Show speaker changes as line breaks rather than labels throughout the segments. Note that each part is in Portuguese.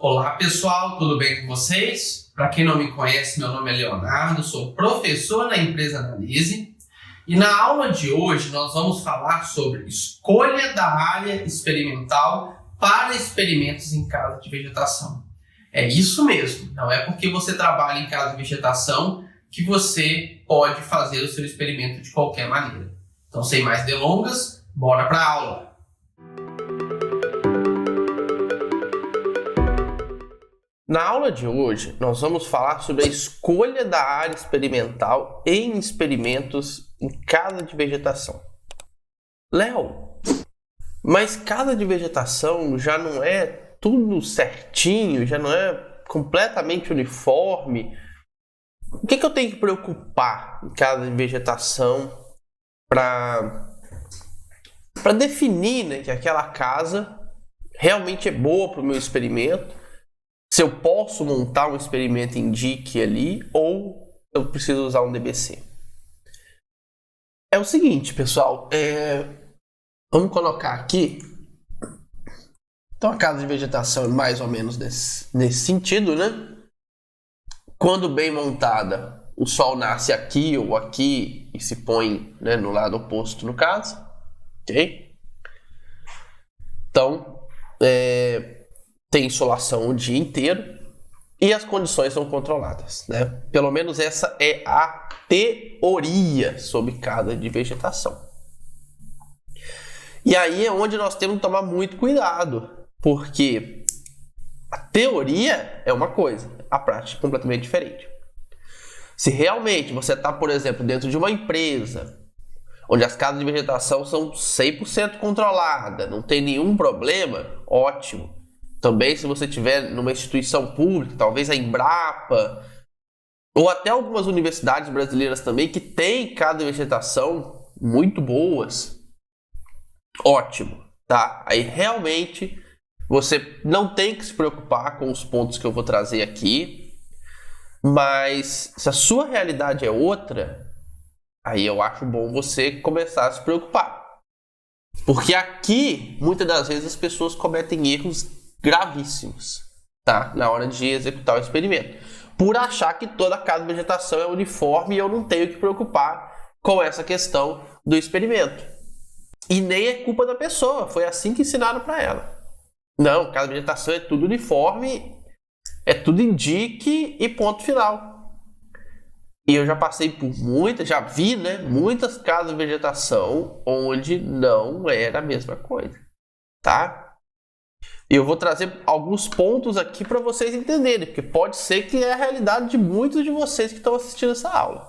Olá pessoal, tudo bem com vocês? Para quem não me conhece, meu nome é Leonardo, sou professor na empresa Analise e na aula de hoje nós vamos falar sobre escolha da área experimental para experimentos em casa de vegetação. É isso mesmo, não é porque você trabalha em casa de vegetação que você pode fazer o seu experimento de qualquer maneira. Então, sem mais delongas, bora para a aula! Na aula de hoje, nós vamos falar sobre a escolha da área experimental em experimentos em casa de vegetação. Léo, mas casa de vegetação já não é tudo certinho, já não é completamente uniforme? O que eu tenho que preocupar em casa de vegetação para definir, né, que aquela casa realmente é boa para o meu experimento? Se eu posso montar um experimento em DIC ali ou eu preciso usar um DBC. É o seguinte, pessoal, vamos colocar aqui. Então a casa de vegetação é mais ou menos nesse sentido, né? Quando bem montada, o sol nasce aqui ou aqui e se põe, né, no lado oposto no caso. Ok? Então, tem insolação o dia inteiro e as condições são controladas, né? Pelo menos essa é a teoria sobre casa de vegetação. E aí é onde nós temos que tomar muito cuidado, porque a teoria é uma coisa, a prática é completamente diferente. Se realmente você está, por exemplo, dentro de uma empresa onde as casas de vegetação são 100% controladas, não tem nenhum problema, ótimo. Também, se você estiver numa instituição pública, talvez a Embrapa, ou até algumas universidades brasileiras também, que têm casa de vegetação muito boas, ótimo, tá? Aí realmente você não tem que se preocupar com os pontos que eu vou trazer aqui, mas se a sua realidade é outra, aí eu acho bom você começar a se preocupar. Porque aqui, muitas das vezes, as pessoas cometem erros gravíssimos, tá? Na hora de executar o experimento, por achar que toda casa de vegetação é uniforme e eu não tenho que preocupar com essa questão do experimento. E nem é culpa da pessoa, foi assim que ensinaram para ela. Não, casa de vegetação é tudo uniforme, é tudo indique e ponto final. E eu já passei por já vi, né, muitas casas de vegetação onde não era a mesma coisa, tá? E eu vou trazer alguns pontos aqui para vocês entenderem, porque pode ser que é a realidade de muitos de vocês que estão assistindo essa aula.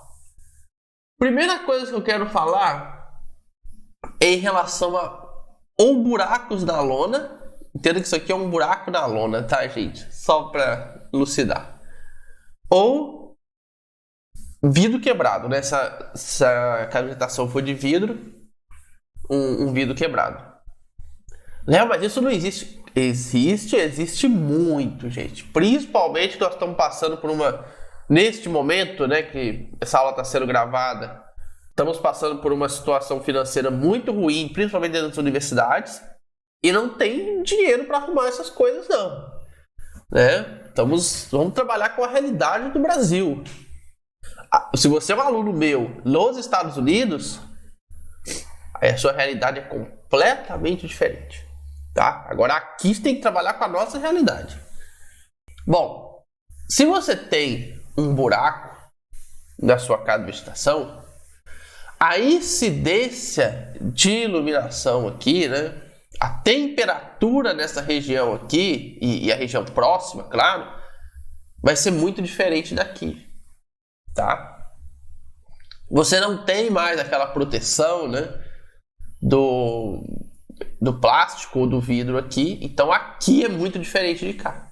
Primeira coisa que eu quero falar é em relação ou buracos da lona. Entenda que isso aqui é um buraco na lona, tá, gente? Só para elucidar. Ou vidro quebrado, né? Se a vegetação for de vidro, um vidro quebrado. Léo, mas isso não existe. Existe muito, gente. Principalmente nós estamos passando por neste momento, né, que essa aula está sendo gravada, estamos passando por uma situação financeira muito ruim, principalmente dentro das universidades, e não tem dinheiro para arrumar essas coisas, não. Né? Vamos trabalhar com a realidade do Brasil. Se você é um aluno meu nos Estados Unidos, aí a sua realidade é completamente diferente. Tá? Agora aqui você tem que trabalhar com a nossa realidade. Bom, se você tem um buraco na sua casa de vegetação, a incidência de iluminação aqui, né, a temperatura nessa região aqui e a região próxima, claro, vai ser muito diferente daqui, tá? Você não tem mais aquela proteção, né, do plástico ou do vidro aqui, então aqui é muito diferente de cá.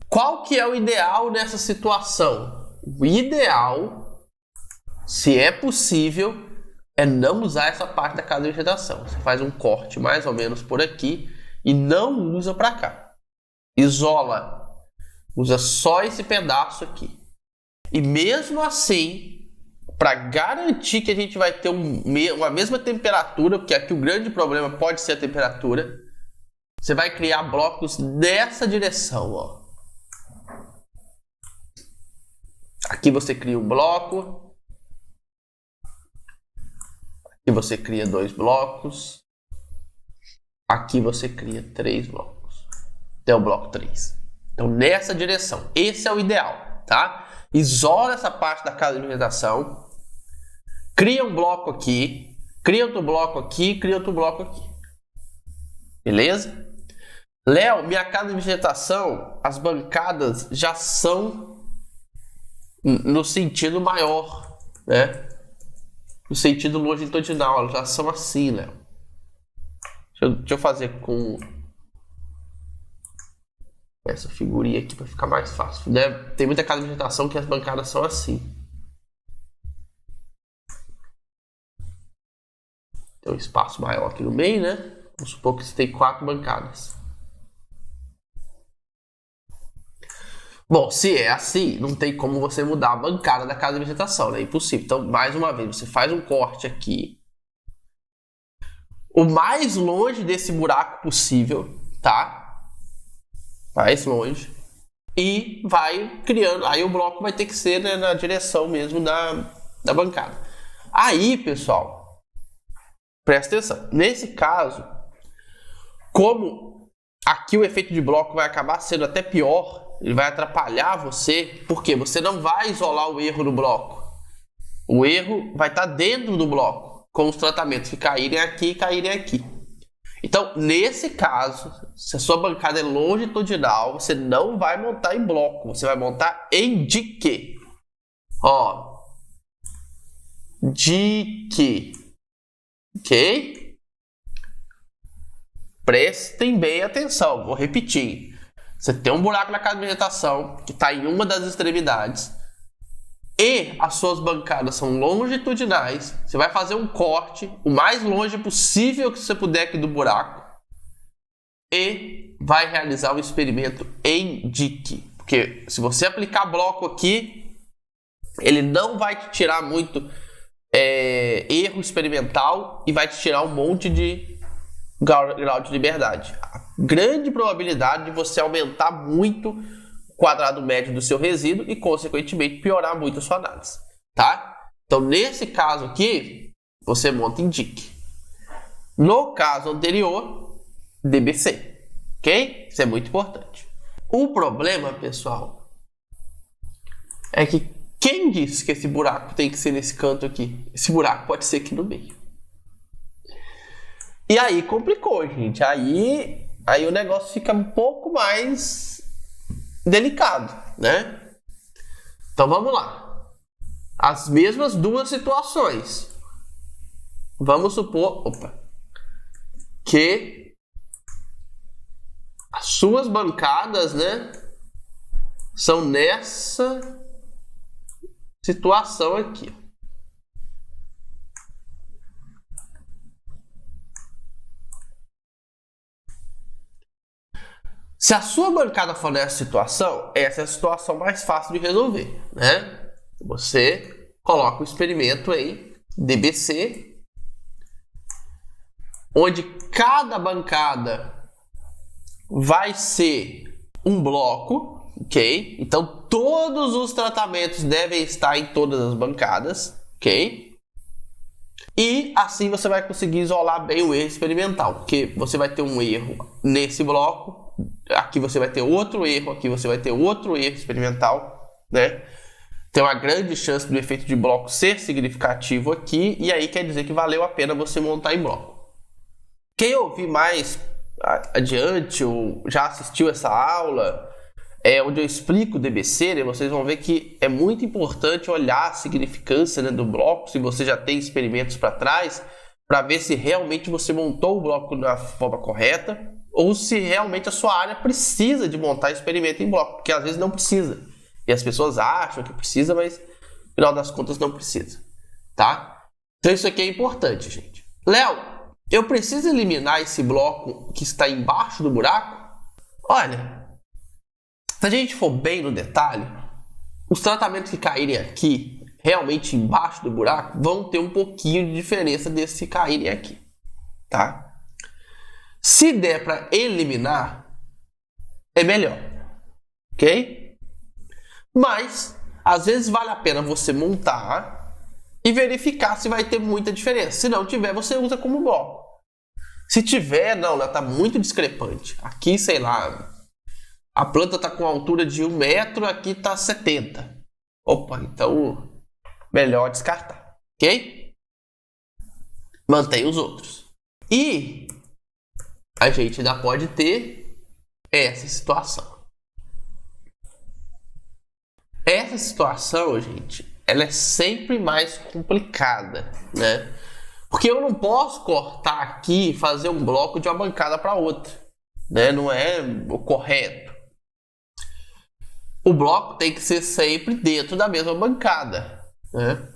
Qual que é o ideal nessa situação? O ideal, se é possível, é não usar essa parte da casa de vegetação. Você faz um corte mais ou menos por aqui e não usa para cá. Isola, usa só esse pedaço aqui. E mesmo assim, para garantir que a gente vai ter uma mesma temperatura, porque aqui o grande problema pode ser a temperatura, você vai criar blocos nessa direção, ó. Aqui você cria um bloco. Aqui você cria 2 blocos. Aqui você cria 3 blocos. Até o bloco 3. Então, nessa direção. Esse é o ideal, tá? Isola essa parte da casa de vegetação. Cria um bloco aqui. Cria outro bloco aqui. Cria outro bloco aqui. Beleza? Léo, minha casa de vegetação, as bancadas já são no sentido maior, né? No sentido longitudinal, elas já são assim, Léo. Deixa eu fazer com essa figurinha aqui para ficar mais fácil, né? Tem muita casa de vegetação que as bancadas são assim. Tem um espaço maior aqui no meio, né? Vamos supor que você tem 4 bancadas. Bom, se é assim, não tem como você mudar a bancada da casa de vegetação, né? É impossível. Então, mais uma vez, você faz um corte aqui. O mais longe desse buraco possível, tá? Mais longe. E vai criando. Aí o bloco vai ter que ser, né, na direção mesmo da bancada. Aí, pessoal, presta atenção. Nesse caso, como aqui o efeito de bloco vai acabar sendo até pior, ele vai atrapalhar você, porque você não vai isolar o erro no bloco. O erro vai estar dentro do bloco, com os tratamentos que caírem aqui e caírem aqui. Então, nesse caso, se a sua bancada é longitudinal, você não vai montar em bloco, você vai montar em dique. Ó, dique. Ok? Prestem bem atenção, vou repetir. Você tem um buraco na casa de vegetação que está em uma das extremidades e as suas bancadas são longitudinais. Você vai fazer um corte o mais longe possível que você puder aqui do buraco e vai realizar um experimento em dique. Porque se você aplicar bloco aqui, ele não vai te tirar muito erro experimental e vai te tirar um monte de grau de liberdade. A grande probabilidade de você aumentar muito o quadrado médio do seu resíduo e, consequentemente, piorar muito a sua análise, tá? Então, nesse caso aqui, você monta em dique. No caso anterior, DBC, ok? Isso é muito importante. O problema, pessoal, é que quem disse que esse buraco tem que ser nesse canto aqui? Esse buraco pode ser aqui no meio. E aí complicou, gente. Aí o negócio fica um pouco mais delicado, né? Então vamos lá. As mesmas duas situações. Vamos supor, que as suas bancadas, né, são nessa situação aqui. Se a sua bancada for nessa situação, essa é a situação mais fácil de resolver, né? Você coloca o experimento em DBC, onde cada bancada vai ser um bloco, ok? Então, todos os tratamentos devem estar em todas as bancadas, ok? E assim você vai conseguir isolar bem o erro experimental, porque você vai ter um erro nesse bloco, aqui você vai ter outro erro, aqui você vai ter outro erro experimental, né? Tem uma grande chance do efeito de bloco ser significativo aqui, e aí quer dizer que valeu a pena você montar em bloco. Quem ouvir mais adiante ou já assistiu essa aula, onde eu explico o DBC, né, vocês vão ver que é muito importante olhar a significância, né, do bloco, se você já tem experimentos para trás, para ver se realmente você montou o bloco da forma correta, ou se realmente a sua área precisa de montar experimento em bloco, porque às vezes não precisa. E as pessoas acham que precisa, mas no final das contas não precisa, tá? Então isso aqui é importante, gente. Léo, eu preciso eliminar esse bloco que está embaixo do buraco? Olha, se a gente for bem no detalhe, os tratamentos que caírem aqui, realmente embaixo do buraco, vão ter um pouquinho de diferença desses que caírem aqui, tá? Se der para eliminar, é melhor, ok? Mas, às vezes vale a pena você montar e verificar se vai ter muita diferença. Se não tiver, você usa como bloco. Se tiver, não, ela está muito discrepante. Aqui, sei lá, a planta está com a altura de 1 metro, aqui está 70. Opa, então melhor descartar, ok? Mantém os outros. E a gente ainda pode ter essa situação. Essa situação, gente, ela é sempre mais complicada, né? Porque eu não posso cortar aqui e fazer um bloco de uma bancada para outra, né? Não é o correto. O bloco tem que ser sempre dentro da mesma bancada, né?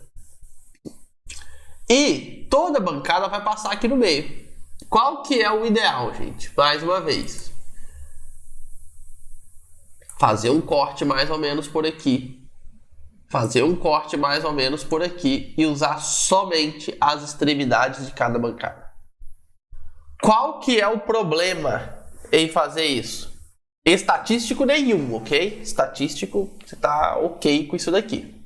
E toda bancada vai passar aqui no meio. Qual que é o ideal, gente? Mais uma vez. Fazer um corte mais ou menos por aqui. Fazer um corte mais ou menos por aqui e usar somente as extremidades de cada bancada. Qual que é o problema em fazer isso? Estatístico nenhum, ok? Estatístico, você tá ok com isso daqui.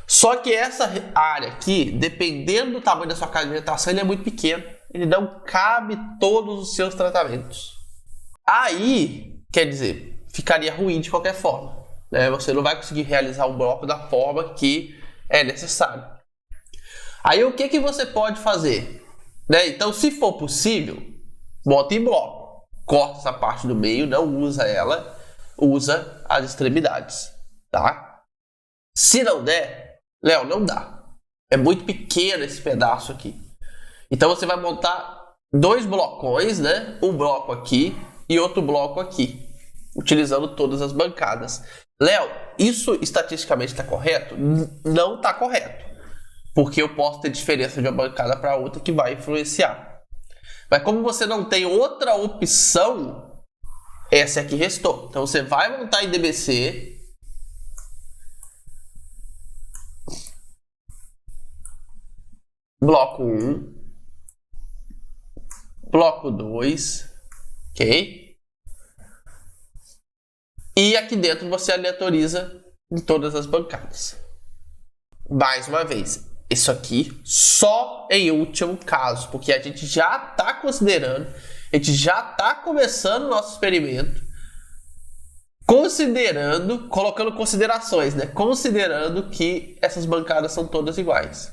Só que essa área aqui, dependendo do tamanho da sua casa de vegetação, ele é muito pequeno. Ele não cabe todos os seus tratamentos. Aí, quer dizer, ficaria ruim de qualquer forma. Você não vai conseguir realizar o bloco da forma que é necessário. Aí o que você pode fazer? Então, se for possível, bota em bloco. Corta essa parte do meio, não usa ela, usa as extremidades, tá? Se não der, Léo, não dá. É muito pequeno esse pedaço aqui. Então você vai montar 2 blocões, né? Um bloco aqui e outro bloco aqui, utilizando todas as bancadas. Léo, isso estatisticamente está correto? Não está correto. Porque eu posso ter diferença de uma bancada para outra que vai influenciar. Mas como você não tem outra opção, essa aqui restou. Então você vai montar em DBC. Bloco 1. Bloco 2. Ok? E aqui dentro você aleatoriza em todas as bancadas. Mais uma vez, isso aqui só em último caso, porque a gente já está considerando, a gente já está começando o nosso experimento, colocando considerações, né? Considerando que essas bancadas são todas iguais.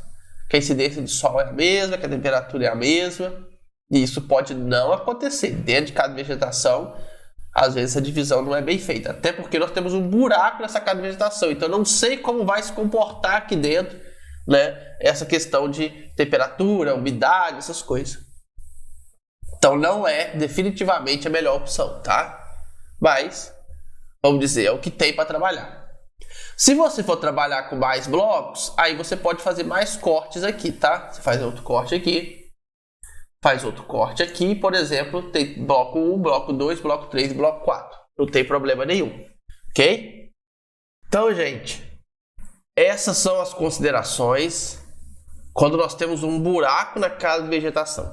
Que a incidência de sol é a mesma, que a temperatura é a mesma, e isso pode não acontecer. Dentro de cada vegetação, às vezes a divisão não é bem feita, até porque nós temos um buraco nessa cada vegetação, então eu não sei como vai se comportar aqui dentro, né? Essa questão de temperatura, umidade, essas coisas. Então não é definitivamente a melhor opção, tá? Mas, vamos dizer, é o que tem para trabalhar. Se você for trabalhar com mais blocos, aí você pode fazer mais cortes aqui, tá? Você faz outro corte aqui. Faz outro corte aqui, por exemplo, tem bloco 1, bloco 2, bloco 3 e bloco 4. Não tem problema nenhum, ok? Então, gente, essas são as considerações quando nós temos um buraco na casa de vegetação,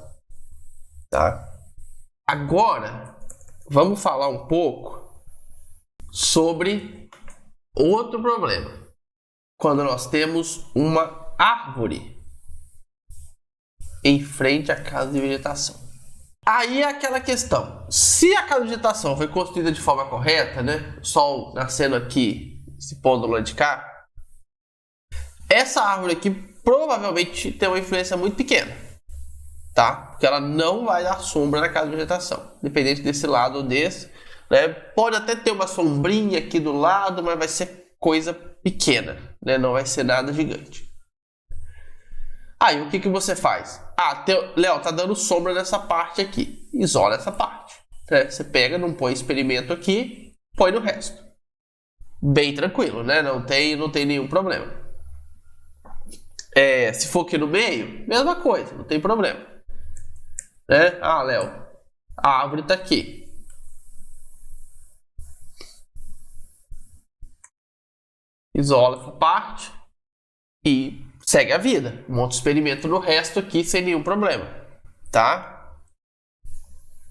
tá? Agora, vamos falar um pouco sobre outro problema. Quando nós temos uma árvore em frente à casa de vegetação. Aí é aquela questão. Se a casa de vegetação foi construída de forma correta, né? O sol nascendo aqui, se pondo lá de cá, essa árvore aqui provavelmente tem uma influência muito pequena, tá? Porque ela não vai dar sombra na casa de vegetação, independente desse lado ou desse, né? Pode até ter uma sombrinha aqui do lado, mas vai ser coisa pequena, né? Não vai ser nada gigante. Aí o que você faz? Léo, tá dando sombra nessa parte aqui. Isola essa parte, né? Você pega, não põe experimento aqui, põe no resto. Bem tranquilo, né? Não tem nenhum problema. Se for aqui no meio, mesma coisa, não tem problema, né? Léo, a árvore tá aqui. Isola essa parte e segue a vida. Monta o experimento no resto aqui sem nenhum problema, tá?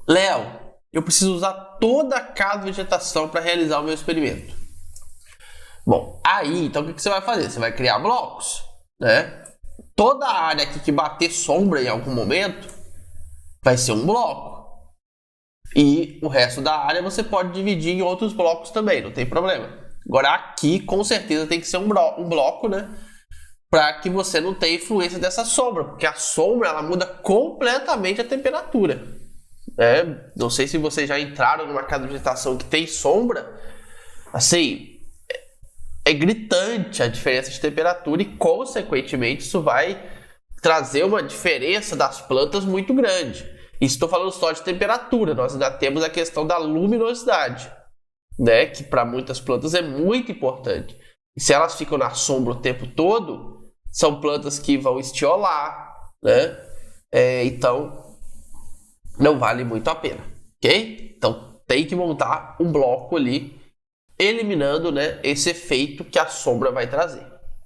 Léo, eu preciso usar toda a casa de vegetação para realizar o meu experimento. Bom, aí, então o que você vai fazer? Você vai criar blocos, né? Toda a área aqui que bater sombra em algum momento vai ser um bloco. E o resto da área você pode dividir em outros blocos também, não tem problema. Agora aqui, com certeza, tem que ser um bloco, né? Para que você não tenha influência dessa sombra, porque a sombra ela muda completamente a temperatura. Não sei se vocês já entraram numa casa de vegetação que tem sombra, assim, é gritante a diferença de temperatura e, consequentemente, isso vai trazer uma diferença das plantas muito grande. E estou falando só de temperatura, nós ainda temos a questão da luminosidade, né? Que para muitas plantas é muito importante. E se elas ficam na sombra o tempo todo, são plantas que vão estiolar, né? Então, não vale muito a pena, ok? Então, tem que montar um bloco ali, eliminando, né, esse efeito que a sombra vai trazer.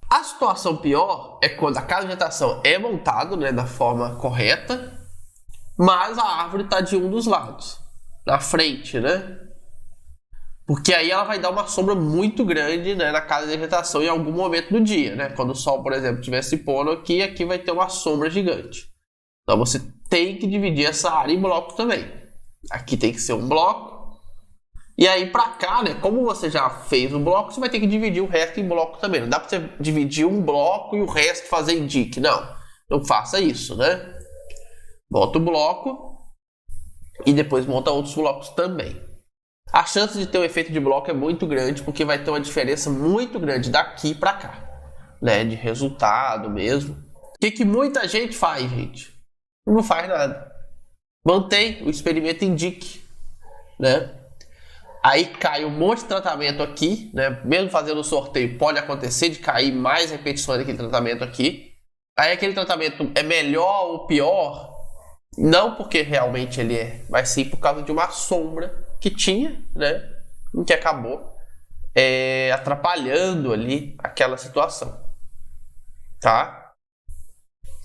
A situação pior é quando a casa de vegetação é montada, né, da forma correta, mas a árvore está de um dos lados, na frente, né? Porque aí ela vai dar uma sombra muito grande, né, na casa de vegetação em algum momento do dia, né? Quando o sol, por exemplo, estiver se pondo aqui vai ter uma sombra gigante. Então você tem que dividir essa área em bloco também. Aqui tem que ser um bloco. E aí para cá, né, como você já fez o bloco, você vai ter que dividir o resto em bloco também. Não dá para você dividir um bloco e o resto fazer em dique. Não faça isso, né? Monta o bloco e depois monta outros blocos também. A chance de ter um efeito de bloco é muito grande, porque vai ter uma diferença muito grande daqui para cá, né? De resultado mesmo. O que muita gente faz, gente? Não faz nada. Mantém o experimento em dique, né? Aí cai um monte de tratamento aqui, né? Mesmo fazendo o sorteio, pode acontecer de cair mais repetições daquele tratamento aqui. Aí aquele tratamento é melhor ou pior? Não porque realmente ele é, mas sim por causa de uma sombra que tinha, né? Que acabou atrapalhando ali aquela situação, tá?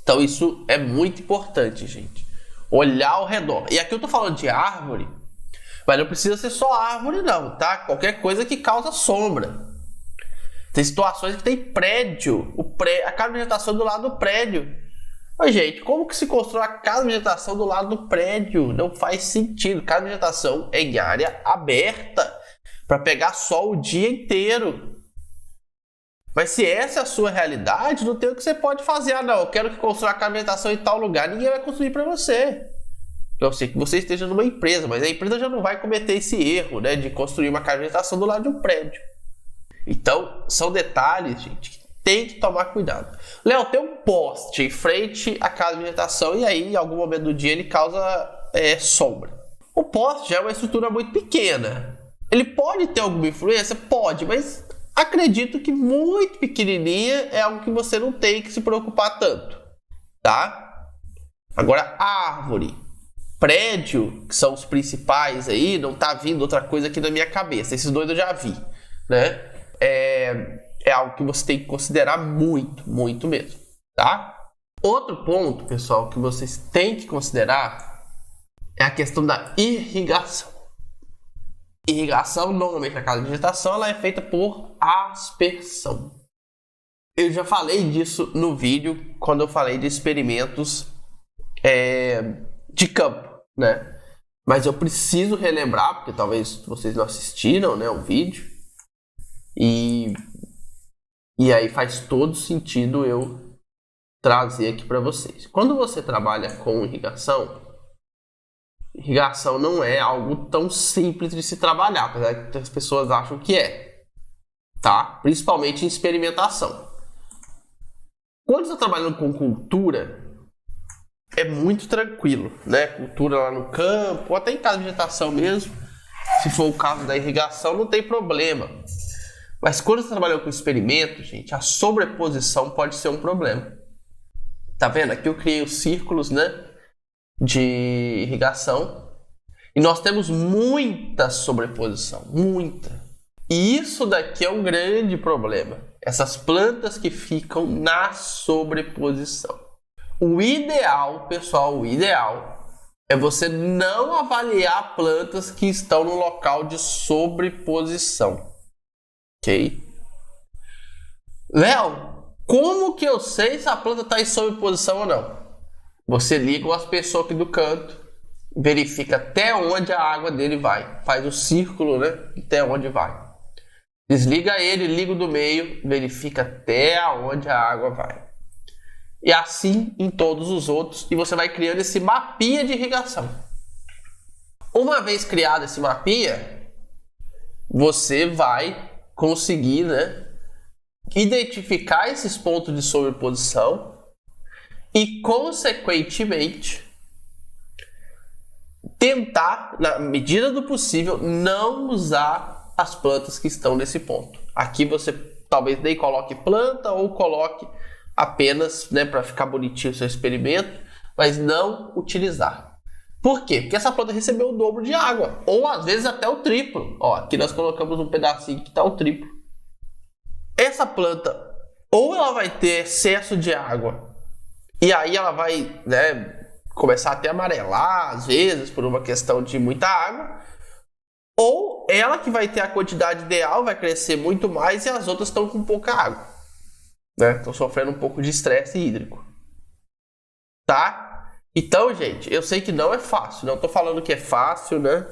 Então isso é muito importante, gente. Olhar ao redor. E aqui eu tô falando de árvore, mas não precisa ser só árvore não, tá? Qualquer coisa que causa sombra. Tem situações que tem prédio, a casa de vegetação do lado do prédio. Mas, gente, como que se constrói a casa de vegetação do lado do prédio? Não faz sentido. Casa de vegetação é em área aberta para pegar sol o dia inteiro. Mas se essa é a sua realidade, não tem o que você pode fazer. Não, eu quero que construa a casa de vegetação em tal lugar. Ninguém vai construir para você. A não ser que você esteja numa empresa, mas a empresa já não vai cometer esse erro, né, de construir uma casa de vegetação do lado de um prédio. Então, são detalhes, gente, que tem que tomar cuidado. Léo, tem um poste em frente à casa de vegetação e aí, em algum momento do dia, ele causa sombra. O poste já é uma estrutura muito pequena. Ele pode ter alguma influência? Pode, mas acredito que muito pequenininha é algo que você não tem que se preocupar tanto, tá? Agora, árvore, prédio, que são os principais aí, não tá vindo outra coisa aqui na minha cabeça. Esses dois eu já vi, né? É algo que você tem que considerar muito, muito mesmo, tá? Outro ponto, pessoal, que vocês têm que considerar é a questão da irrigação. Irrigação, normalmente na casa de vegetação, ela é feita por aspersão. Eu já falei disso no vídeo, quando eu falei de experimentos de campo, né? Mas eu preciso relembrar, porque talvez vocês não assistiram, né, o vídeo. E aí faz todo sentido eu trazer aqui para vocês. Quando você trabalha com irrigação não é algo tão simples de se trabalhar, apesar que as pessoas acham que é, tá? Principalmente em experimentação. Quando você está trabalhando com cultura, é muito tranquilo, né? Cultura lá no campo, ou até em casa de vegetação mesmo, se for o caso da irrigação, não tem problema. Mas quando você trabalha com experimento, gente, a sobreposição pode ser um problema. Tá vendo? Aqui eu criei os círculos, né, de irrigação. E nós temos muita sobreposição, muita. E isso daqui é um grande problema. Essas plantas que ficam na sobreposição. O ideal, pessoal, é você não avaliar plantas que estão no local de sobreposição. Ok? Léo, como que eu sei se a planta está em sobreposição ou não? Você liga o aspersor aqui do canto, verifica até onde a água dele vai. Faz o círculo, né? Até onde vai. Desliga ele, liga o do meio, verifica até onde a água vai. E assim em todos os outros. E você vai criando esse mapinha de irrigação. Uma vez criado esse mapinha, você vai conseguir, né, identificar esses pontos de sobreposição e, consequentemente, tentar, na medida do possível, não usar as plantas que estão nesse ponto. Aqui você talvez nem coloque planta ou coloque apenas, né, para ficar bonitinho o seu experimento, mas não utilizar. Por quê? Porque essa planta recebeu o dobro de água, ou às vezes até o triplo. Ó, aqui nós colocamos um pedacinho que está o triplo. Essa planta, ou ela vai ter excesso de água, e aí ela vai, né, começar até a amarelar, às vezes, por uma questão de muita água, ou ela que vai ter a quantidade ideal, vai crescer muito mais, e as outras estão com pouca água, né? Estão sofrendo um pouco de estresse hídrico. Tá? Então, gente, eu sei que não é fácil, não estou falando que é fácil, né?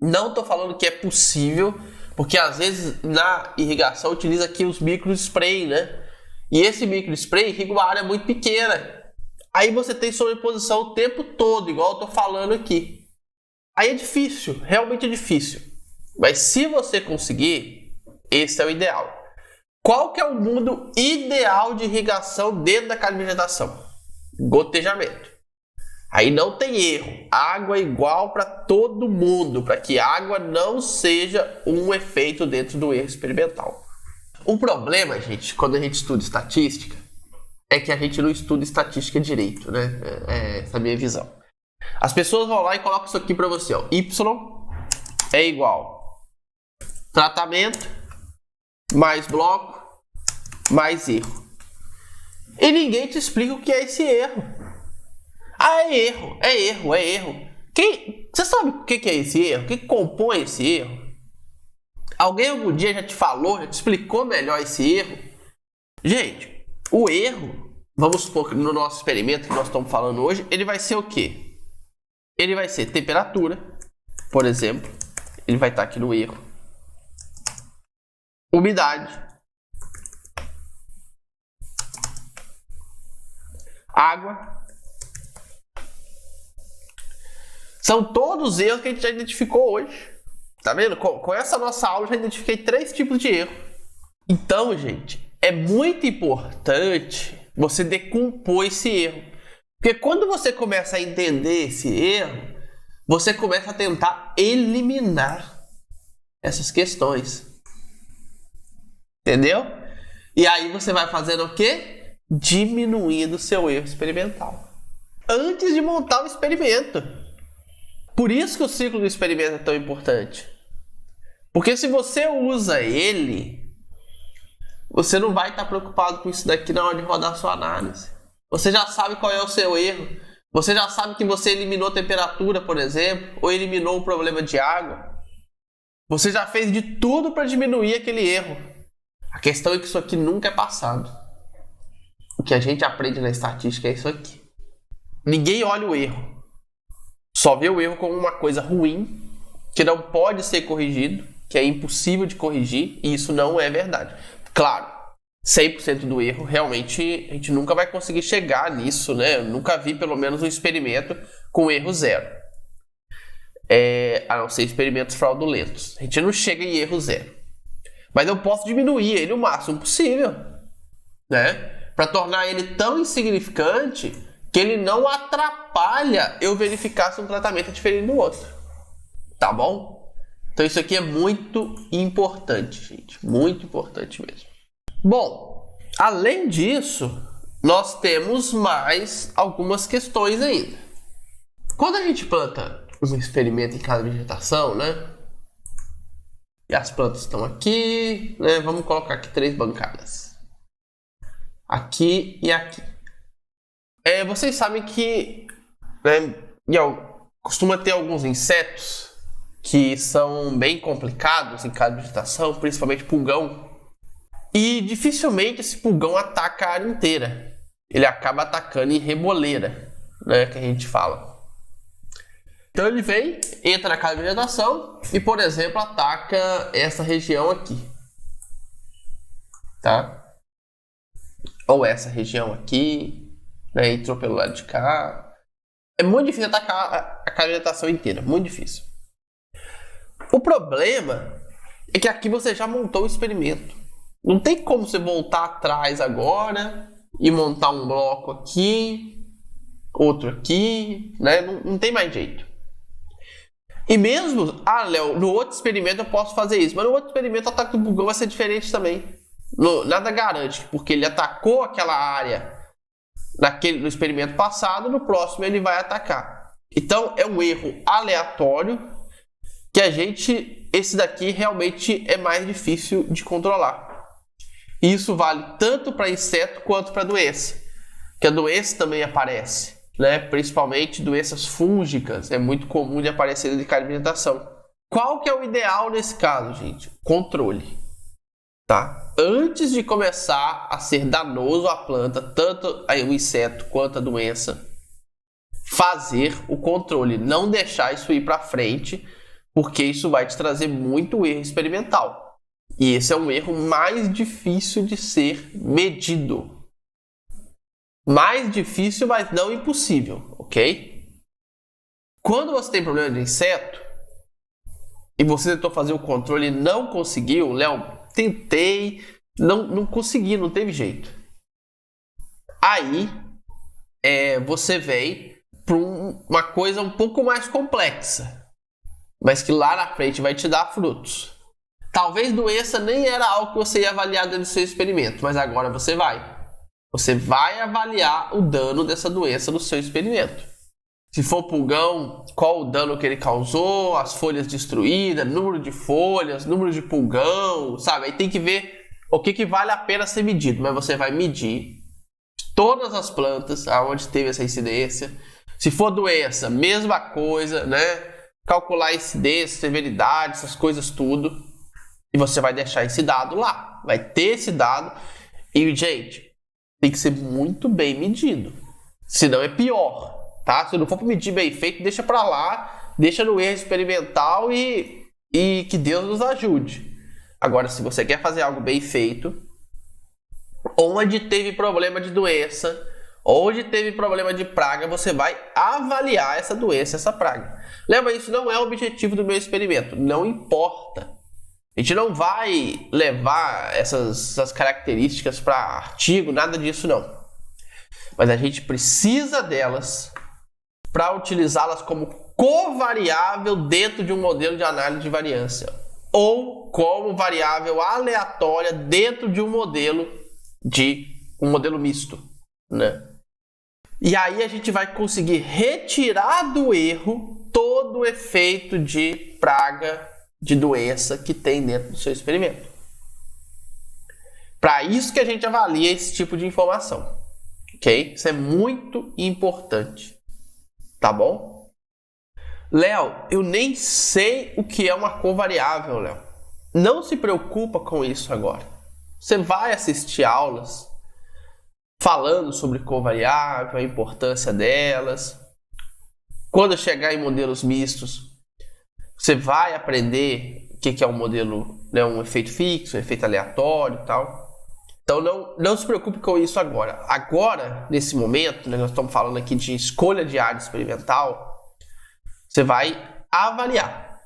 Não estou falando que é possível, porque às vezes na irrigação utiliza aqui os micro spray, né? E esse micro spray irriga uma área muito pequena. Aí você tem sobreposição o tempo todo, igual eu tô falando aqui. Aí é difícil, realmente é difícil. Mas se você conseguir, esse é o ideal. Qual que é o mundo ideal de irrigação dentro da cada vegetação? Gotejamento. Aí não tem erro. Água é igual para todo mundo, para que água não seja um efeito dentro do erro experimental. O problema, gente, quando a gente estuda estatística, é que a gente não estuda estatística direito, né? Essa é a minha visão. As pessoas vão lá e colocam isso aqui para você, ó. Y é igual tratamento mais bloco mais erro. E ninguém te explica o que é esse erro. Ah, é erro, é erro, é erro. Você sabe o que é esse erro? O que compõe esse erro? Alguém algum dia já te falou, já te explicou melhor esse erro? Gente, o erro, vamos supor que no nosso experimento que nós estamos falando hoje, ele vai ser o quê? Ele vai ser temperatura, por exemplo. Ele vai estar aqui no erro. Umidade. Água. São todos os erros que a gente já identificou hoje. Tá vendo? Com essa nossa aula eu já identifiquei 3 tipos de erro. Então, gente, é muito importante você decompor esse erro. Porque quando você começa a entender esse erro, você começa a tentar eliminar essas questões. Entendeu? E aí você vai fazendo o quê? Diminuindo o seu erro experimental. Antes de montar o experimento. Por isso que o ciclo do experimento é tão importante. Porque se você usa ele, você não vai estar preocupado com isso daqui na hora de rodar a sua análise. Você já sabe qual é o seu erro. Você já sabe que você eliminou a temperatura, por exemplo, ou eliminou o problema de água. Você já fez de tudo para diminuir aquele erro. A questão é que isso aqui nunca é passado. O que a gente aprende na estatística é isso aqui. Ninguém olha o erro. Só vê o erro como uma coisa ruim, que não pode ser corrigido, que é impossível de corrigir, e isso não é verdade. Claro, 100% do erro, realmente, a gente nunca vai conseguir chegar nisso, né? Eu nunca vi, pelo menos, um experimento com erro zero. A não ser experimentos fraudulentos. A gente não chega em erro zero. Mas eu posso diminuir ele o máximo possível, né? Para tornar ele tão insignificante que ele não atrapalha eu verificar se um tratamento é diferente do outro. Tá bom? Então isso aqui é muito importante, gente. Muito importante mesmo. Bom, além disso, nós temos mais algumas questões ainda. Quando a gente planta um experimento em cada vegetação, né? E as plantas estão aqui, né? Vamos colocar aqui 3 bancadas. Aqui e aqui. Vocês sabem que, né, costuma ter alguns insetos que são bem complicados em cada vegetação, principalmente pulgão. E dificilmente esse pulgão ataca a área inteira. Ele acaba atacando em reboleira, né, que a gente fala. Então ele vem, entra na cada vegetação e, por exemplo, ataca essa região aqui. Tá? Ou essa região aqui, né, entrou pelo lado de cá. É muito difícil atacar a cada vegetação inteira, muito difícil. O problema é que aqui você já montou o experimento. Não tem como você voltar atrás agora e montar um bloco aqui, outro aqui, né? Não tem mais jeito. E mesmo, Léo, no outro experimento eu posso fazer isso, mas no outro experimento o ataque do pulgão vai ser diferente também. Nada garante, porque ele atacou aquela área no experimento passado, no próximo ele vai atacar. Então é um erro aleatório que esse daqui realmente é mais difícil de controlar. E isso vale tanto para inseto quanto para doença, que a doença também aparece, né? Principalmente doenças fúngicas, é muito comum de aparecer em cada vegetação. Qual que é o ideal nesse caso, gente? Controle, tá? Antes de começar a ser danoso à planta, tanto o inseto quanto a doença, fazer o controle, não deixar isso ir para frente, porque isso vai te trazer muito erro experimental. E esse é um erro mais difícil de ser medido. Mais difícil, mas não impossível, ok? Quando você tem problema de inseto e você tentou fazer o controle e não conseguiu, Léo, tentei, não consegui, não teve jeito. Aí você vem para uma coisa um pouco mais complexa, mas que lá na frente vai te dar frutos. Talvez doença nem era algo que você ia avaliar dentro do seu experimento, mas agora você vai. Você vai avaliar o dano dessa doença no seu experimento. Se for pulgão, qual o dano que ele causou, as folhas destruídas, número de folhas, número de pulgão, sabe? Aí tem que ver o que vale a pena ser medido, mas você vai medir todas as plantas aonde teve essa incidência. Se for doença, mesma coisa, né? Calcular a incidência, severidade, essas coisas tudo. E você vai deixar esse dado lá. Vai ter esse dado. E, gente, tem que ser muito bem medido. Senão é pior, tá? Se não for para medir bem feito, deixa para lá. Deixa no erro experimental e que Deus nos ajude. Agora, se você quer fazer algo bem feito, onde teve problema de doença, onde teve problema de praga, você vai avaliar essa doença, essa praga. Lembra, isso não é o objetivo do meu experimento. Não importa. A gente não vai levar essas características para artigo, nada disso não. Mas a gente precisa delas para utilizá-las como covariável dentro de um modelo de análise de variância ou como variável aleatória dentro de um modelo misto, né? E aí a gente vai conseguir retirar do erro todo o efeito de praga, de doença que tem dentro do seu experimento. Para isso que a gente avalia esse tipo de informação, ok? Isso é muito importante, tá bom? Léo, eu nem sei o que é uma covariável, Léo. Não se preocupa com isso agora. Você vai assistir aulas falando sobre covariável, a importância delas. Quando chegar em modelos mistos, você vai aprender o que é um modelo, né, um efeito fixo, um efeito aleatório e tal. Então não se preocupe com isso agora. Agora, nesse momento, né, nós estamos falando aqui de escolha de área experimental, você vai avaliar.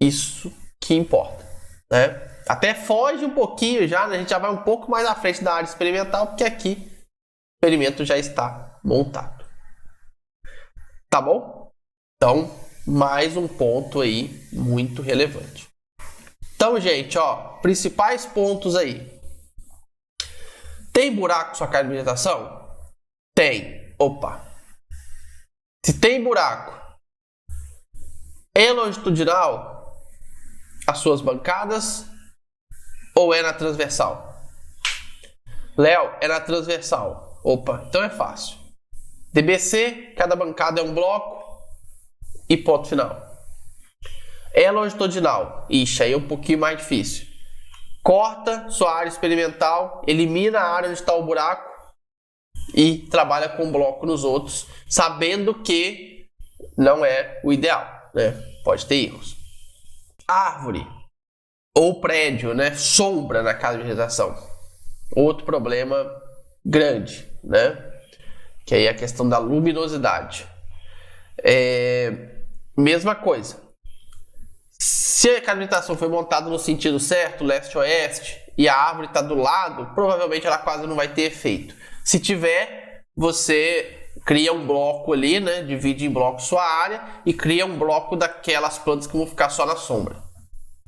Isso que importa, né? Até foge um pouquinho já, né? A gente já vai um pouco mais à frente da área experimental, porque aqui o experimento já está montado. Tá bom? Então, mais um ponto aí muito relevante. Então, gente, ó, principais pontos aí. Tem buraco sua carga de vegetação? Tem. Opa. Se tem buraco, é longitudinal as suas bancadas ou é na transversal? Léo, é na transversal. Opa, então é fácil. DBC, cada bancada é um bloco. e ponto final. É longitudinal. Ixi, aí é um pouquinho mais difícil. Corta sua área experimental, elimina a área onde está o buraco e trabalha com bloco nos outros, sabendo que não é o ideal, né? Pode ter erros. Árvore ou prédio, né? Sombra na casa de vegetação. Outro problema grande, né? Que aí é a questão da luminosidade. Mesma coisa. Se a casa de vegetação foi montada no sentido certo, leste-oeste, e a árvore está do lado, provavelmente ela quase não vai ter efeito. Se tiver, você cria um bloco ali, né? Divide em bloco sua área e cria um bloco daquelas plantas que vão ficar só na sombra.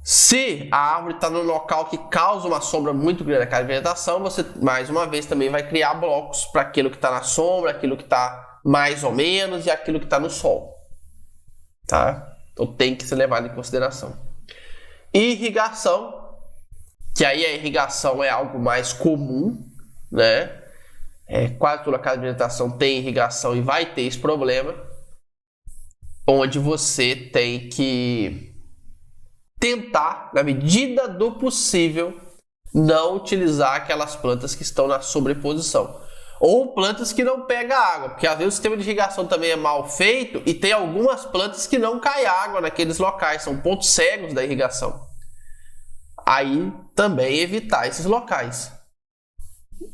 Se a árvore está num local que causa uma sombra muito grande na casa de vegetação, você, mais uma vez, também vai criar blocos para aquilo que está na sombra, aquilo que está mais ou menos e aquilo que está no sol. Tá? Então tem que ser levado em consideração. Irrigação, que aí a irrigação é algo mais comum, né? Quase toda a casa de vegetação tem irrigação e vai ter esse problema, onde você tem que tentar, na medida do possível, não utilizar aquelas plantas que estão na sobreposição. Ou plantas que não pegam água, porque às vezes o sistema de irrigação também é mal feito e tem algumas plantas que não cai água naqueles locais, são pontos cegos da irrigação. Aí também evitar esses locais.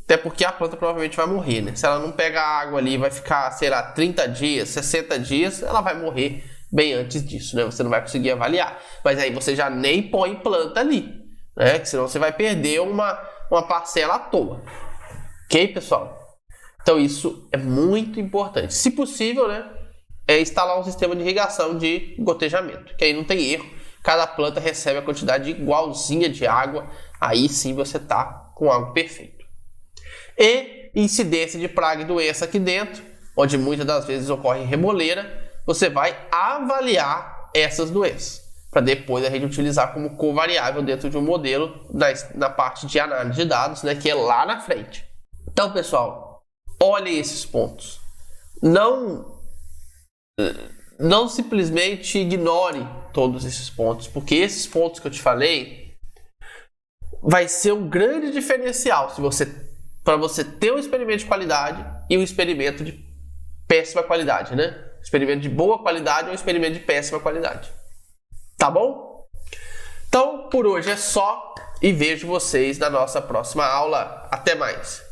Até porque a planta provavelmente vai morrer, né? Se ela não pega água ali, vai ficar, sei lá, 30 dias, 60 dias, ela vai morrer bem antes disso, né? Você não vai conseguir avaliar. Mas aí você já nem põe planta ali, né? Que senão você vai perder uma parcela à toa. Ok, pessoal? Então isso é muito importante. Se possível, né? É instalar um sistema de irrigação de gotejamento, que aí não tem erro. Cada planta recebe a quantidade igualzinha de água. Aí sim você tá com algo perfeito. E incidência de praga e doença aqui dentro, onde muitas das vezes ocorre reboleira, você vai avaliar essas doenças, para depois a gente utilizar como covariável dentro de um modelo na parte de análise de dados, né, que é lá na frente. Então, pessoal, olhem esses pontos. Não simplesmente ignore todos esses pontos, porque esses pontos que eu te falei vai ser um grande diferencial para você ter um experimento de qualidade e um experimento de péssima qualidade, né? Experimento de boa qualidade ou experimento de péssima qualidade. Tá bom? Então, por hoje é só e vejo vocês na nossa próxima aula. Até mais!